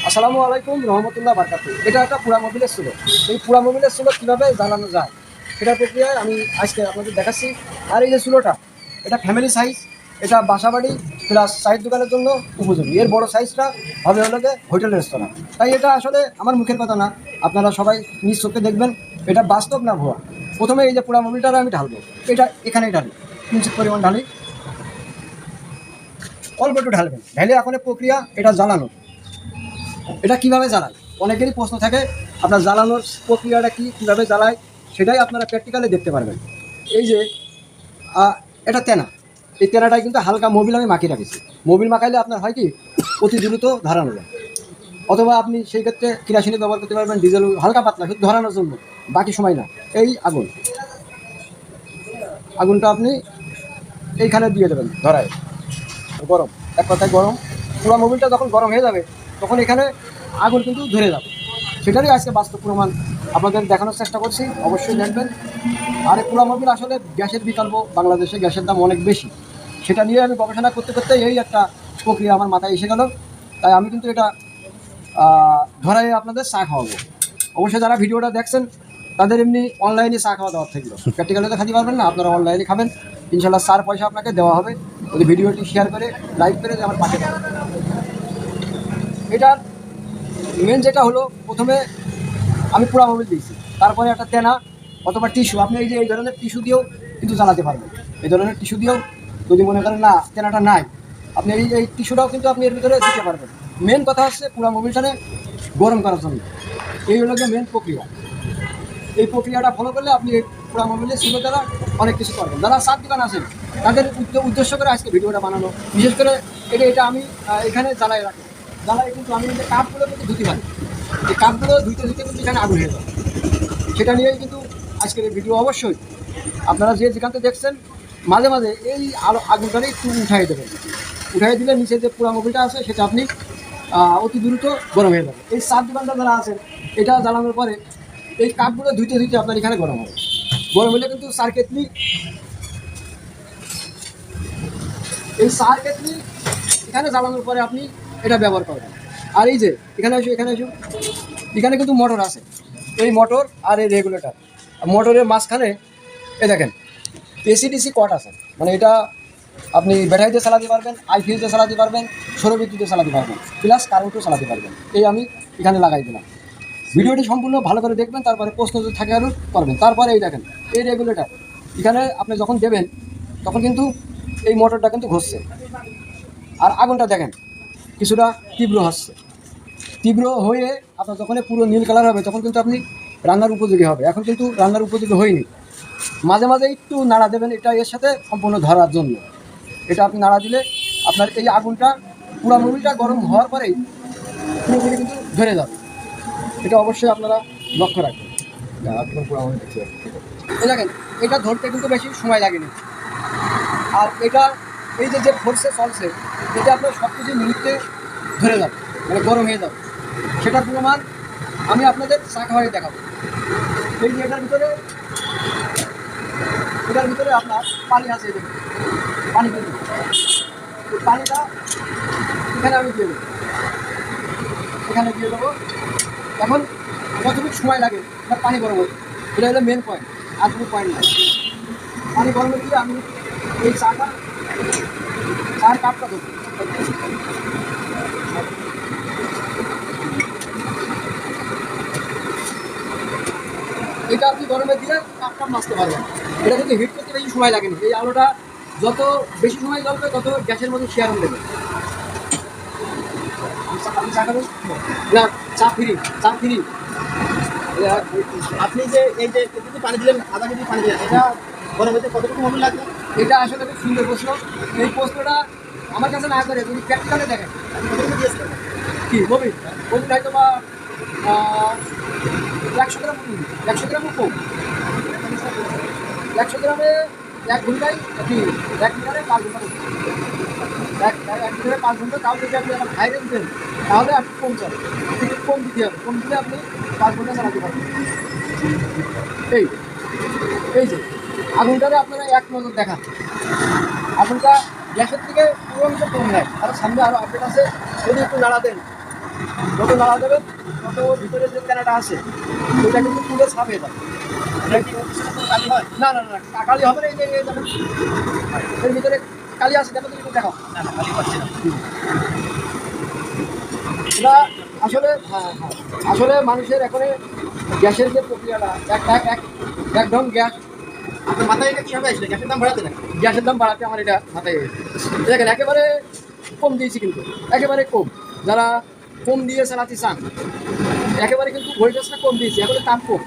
আসসালামু আলাইকুম রহমতুল্লাহ বারকাতুহ। এটা একটা পুরা মোবিলের স্লো। এই পুরা মোবিলের স্লো কীভাবে জ্বালানো যায় সেটার প্রক্রিয়ায় আমি আজকে আপনাদের দেখাচ্ছি। আর এই যে স্লোটা, এটা ফ্যামিলি সাইজ, এটা বাসাবাড়ি প্লাস সাইড দোকানের জন্য উপযোগী। এর বড় সাইজটা হবে হলো যে হোটেল রেস্তোরাঁ। তাই এটা আসলে আমার মুখের কথা না, আপনারা সবাই নিজ চোখে দেখবেন এটা বাস্তব না ভুয়া। প্রথমে এই যে পুরা মোবিলটা আমি ঢালবো, এটা এখানেই ঢালি, কিঞ্চিত পরিমাণ ঢালি, অল্প একটু ঢালবেন। ঢালে এখন প্রক্রিয়া এটা জ্বালানো। এটা কিভাবে জ্বালায় অনেকেরই প্রশ্ন থাকে, আপনার জ্বালানোর প্রক্রিয়াটা কীভাবে জ্বালায় সেটাই আপনারা প্র্যাকটিক্যালি দেখতে পারবেন। এই যে এটা তেনা, এই তেনাটাই কিন্তু হালকা মোবিল আমি মাখিয়ে রাখেছি। মোবিল মাখাইলে আপনার হয় কি অতি দ্রুত ধরানো যায়, অথবা আপনি সেই ক্ষেত্রে কিরাসিনী ব্যবহার করতে পারবেন, ডিজেল হালকা পাতলা শুধু ধরানোর জন্য, বাকি সময় না। এই আগুনটা আপনি এইখানে দিয়ে দেবেন ধরায়, গরম, এক কথায় গরম। পুরো মোবিলটা যখন গরম হয়ে যাবে তখন এখানে আগুন কিন্তু ধরে যাবে। সেটারই আজকে বাস্তব প্রমাণ আপনাদের দেখানোর চেষ্টা করছি, অবশ্যই দেখবেন। আর এই পুরো মোবিল আসলে গ্যাসের বিকল্প, বাংলাদেশে গ্যাসের দাম অনেক বেশি, সেটা নিয়ে আমি গবেষণা করতে করতে এই একটা প্রক্রিয়া আমার মাথায় এসে গেল। তাই আমি কিন্তু এটা ধরাই আপনাদের চা খাওয়াবো। অবশ্যই যারা ভিডিওটা দেখছেন তাদের এমনি অনলাইনে চা খাওয়া দাওয়ার থাকলো, প্র্যাকটিক্যালে তো খাতে পারবেন না, আপনারা অনলাইনে খাবেন, ইনশাল্লাহ চার পয়সা আপনাকে দেওয়া হবে যদি ভিডিওটি শেয়ার করে লাইক করে আমার পাশে দেবেন। এটার মেন যেটা হলো, প্রথমে আমি পুরা মোবিল দিয়েছি, তারপরে একটা তেনা অথবা টিস্যু, আপনি এই যে এই ধরনের টিস্যু দিয়েও কিন্তু জ্বালাতে পারবেন। এই ধরনের টিস্যু দিয়েও যদি মনে করেন না তেনাটা নাই, আপনি এই টিস্যুটাও কিন্তু আপনি এর ভিতরে দিতে পারবেন। মেন কথা হচ্ছে পুরা মোবিলটাকে গরম করার জন্য, এই হলো যে মেন প্রক্রিয়া। এই প্রক্রিয়াটা ফলো করলে আপনি এই পুরা মোবিলের ছিল দ্বারা অনেক কিছু পারবেন। যারা চার দোকান আছেন তাদের উদ্দেশ্য করে আজকে ভিডিওটা বানানো। বিশেষ করে এটা আমি এখানে জ্বালাই রাখি, জ্বালাই কিন্তু আমি কিন্তু কাপগুলো কিন্তু ধুতে পারি, এই কাপগুলো ধুইতে ধুইতে কিন্তু এখানে আগুন হয়ে যায়। সেটা নিয়েই কিন্তু আজকের এই ভিডিও। অবশ্যই আপনারা যে যেখান থেকে দেখছেন মাঝে মাঝে এই আগুনটাকে একটু উঠাই দেবেন। উঠাই দিলে নিচে যে পুরা মোবিলটা আছে সেটা আপনি অতি দ্রুত গরম হয়ে যাবে। এই চার দোকানটা যারা আছেন এটা জ্বালানোর পরে এই কাপগুলো ধুইতে ধুইতে আপনার এখানে গরম হবে। গরম হলে কিন্তু চার কেটলি, এই চার কেটলি এখানে জ্বালানোর পরে আপনি এটা ব্যবহার করবেন। আর এই যে এখানে এখানে কিন্তু মোটর আছে, এই মোটর আর এই রেগুলেটর। মোটরের মাঝখানে এই দেখেন এসিডিসি কট আছে, মানে এটা আপনি ব্যাটারিতে চালাতে পারবেন, আইফিএসে চালাতে পারবেন, সৌরবিদ্যুতে চালাতে পারবেন, প্লাস কারেন্টও চালাতে পারবেন। এই আমি এখানে লাগাই দিলাম। ভিডিওটি সম্পূর্ণ ভালো করে দেখবেন, তারপরে প্রশ্ন যদি থাকে আরও করবেন। তারপরে এই দেখেন এই রেগুলেটর, এখানে আপনি যখন দেবেন তখন কিন্তু এই মোটরটা কিন্তু ঘষছে, আর আগুনটা দেখেন কিছুটা তীব্র হচ্ছে। তীব্র হয়ে আপনার যখন পুরো নীল কালার হবে তখন কিন্তু আপনি রান্নার উপযোগী হবে। এখন কিন্তু রান্নার উপযোগী হয়নি, মাঝে মাঝে একটু নাড়া দেবেন, এটা এর সাথে সম্পূর্ণ ধরার জন্য। এটা আপনি নাড়া দিলে আপনার এই আগুনটা পুরো মোবিলটা গরম হওয়ার পরেই পুরোপুরি কিন্তু ধরে যাবে। এটা অবশ্যই আপনারা লক্ষ্য রাখবেন। এই দেখেন এটা ধরতে কিন্তু বেশি সময় লাগেনি। আর এটা এই যে ফোর্সে চলছে, এটা আপনার সব কিছু মুহূর্তে ধরে যাবে, মানে গরম হয়ে যাবে। সেটার প্রমাণ আমি আপনাদের চা খাওয়াই দেখাবো। এই যে এটার ভিতরে আপনার পানি আছে, পানি কিন্তু পানিটা এখানে আমি দিয়ে দেবো, এখানে দিয়ে দেবো। এখন কতটুকু সময় লাগে এটা পানি গরম হতে, এটা হলো মেন পয়েন্ট, আর কোনো পয়েন্ট নাই। পানি গরমে দিয়ে আমি এই চার কাপটা দেবো। এটা আপনি গরমে দিয়ে কাপটা মাজতে পারবেন। এটা কিন্তু হিট করতে বেশি সময় লাগেনি। এই আলোটা যত বেশি সময় জ্বলবে তত গ্যাসের মধ্যে শেয়ারন দেবে। না, চা ফ্রি। আপনি যে এই যে একটু পানি দিলেন, আধা কেজি পানি দিলেন, এটা গরম হতে কতটুকু মোবিল লাগবে? এটা আসলে খুব সুন্দর প্রশ্ন। এই প্রশ্নটা আমার কাছে না করে যদি প্র্যাকটিক্যালে দেখেন কতটুকু দিয়েছে? কি মোবিল হয়তো বা 100 গ্রাম, 100 গ্রামও কম। 100 গ্রামে 1 ঘন্টায় কি 1 লিটারে 5 ঘন্টা, 1 লিটারে 5 ঘন্টা। তাও যদি আপনি আমার হাই রেঞ্জ দেন তাহলে আপনি কম চালান, একটু কম দিতে হবে। কম দিলে আপনি 5 ঘন্টা চালাতে পারবেন। এই যে আগুনটারে আপনারা এক নজর দেখান, আগুনটা গ্যাসের থেকে পুরো অংশ কম নেয়। আর সামনে আরও আপডেট আছে, যদি একটু নাড়া দেন যত নাড়া দেবেন তত ভিতরে যে তেনাটা আছে ওইটা কিন্তু পুরো সাফ হয়ে যাবে। এটা কি অফিসের কোনো কালি হয়? না না না কালি হবে না, এই যে এই দেখেন এর ভিতরে কালি আছে, দেখো তুমি একটু দেখো। না না কালি পাচ্ছি না। এটা আসলে হ্যাঁ হ্যাঁ আসলে মানুষের এখন গ্যাসের যে প্রক্রিয়াটা এক ঢং গ্যাস, আপনার মাথায় এটা কিভাবে আসলে গ্যাসের দাম বাড়াতে না? গ্যাসের দাম বাড়াতে আমার এটা মাথায় এসেছে। দেখেন একেবারে কম দিয়েছি, কিন্তু একেবারে কম, যারা কম দিয়ে চালাতে চান একেবারে কিন্তু ভোল্টেজটা কম দিয়েছি, একেবারে তাপ কম,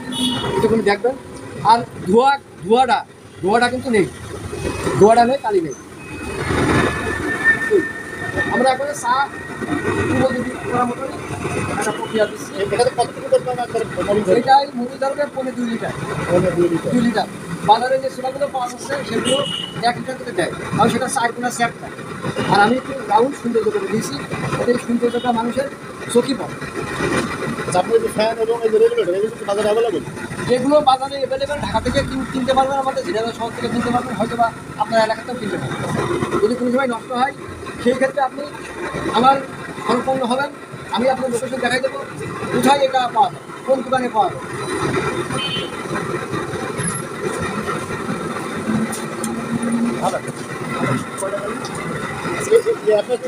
একটুখানি দেখবেন। আর ধোঁয়াটা কিন্তু নেই, ধোঁয়াটা নেই, কালি নেই। আমরা এখন চা করার মতন একটা প্রক্রিয়া দিচ্ছি। এটাতে কতটুকু পরিমাণ মরিচ ধরে? এটাই মুড়ি ধরবে 2.5 লিটার, 2 লিটার। বাজারে যে সোডাগুলো পাওয়া যাচ্ছে সেগুলো 1 লিটার করে দেয়, কারণ সেটা চারকোনা স্যাপটা। আর আমি একটু রাউন্ড সৌন্দর্য করে দিয়েছি, ওদের সৌন্দর্যটা মানুষের চোখই পড়ে। আপনার যে ফ্যান এবং এই যে রেগুলেটর এগুলো কি বাজারে অ্যাভেলেবল? যেগুলো বাজারে অ্যাভেলেবেল, ঢাকা থেকে কিনতে পারবেন, আমাদের ঝিনাইদহ শহর থেকে কিনতে পারবেন, হয়তো বা আপনার এলাকাতেও কিনতে পারবেন। যদি কোনো সময় নষ্ট হয় সেই ক্ষেত্রে আপনি আমার সম্পন্ন হবেন, আমি আপনার লোকেশন দেখাই দেবো কোথায় এটা পাওয়া যায়, কোন দোকানে পাওয়া যায়। আপনার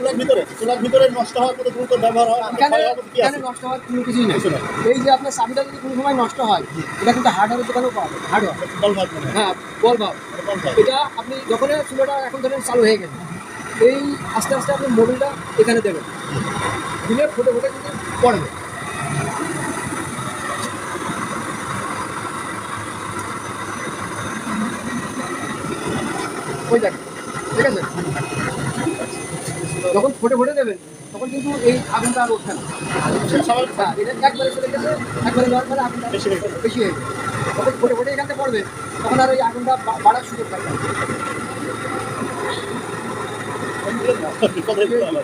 চুলার ভিতরে নষ্ট হওয়ার মতো দ্রুত ব্যবহার হয় এখানে কি এখানে আছে? নষ্ট হওয়ার কোনো কিছুই নেই। কিছু নেই। এই যে আপনার চাবিটা যদি কোনো সময় নষ্ট হয়, এটা কিন্তু হার্ডওয়্যারের দোকানেও পাওয়া যায়, হার্ডওয়্যার। বল ভাত মানে হ্যাঁ বল ভাব, বল ভাত। এটা আপনি যখন চুলোটা এখন ধরেন চালু হয়ে গেছে, এই আস্তে আস্তে আপনি মোবিলটা এখানে দেবেন, দিলে ফুটে ফুটে কিন্তু পড়বে। ওই দেখেন, ঠিক আছে, যখন ফুটে ফুটে দেবেন তখন কিন্তু এই আগুনটা আর উঠবে না। স্বাভাবিক হ্যাঁ, এটা একবারে চলে গেছে, একবারে দেওয়ার পরে আগুনটা বেশি হয়ে গেছে। বেশি হয়ে গেছে, তখন ফুটে ফুটে এখান থেকে পড়বে, তখন আর ওই আগুনটা বাড়ার সুযোগ থাকবে না। বিপদ হয়ে গেল।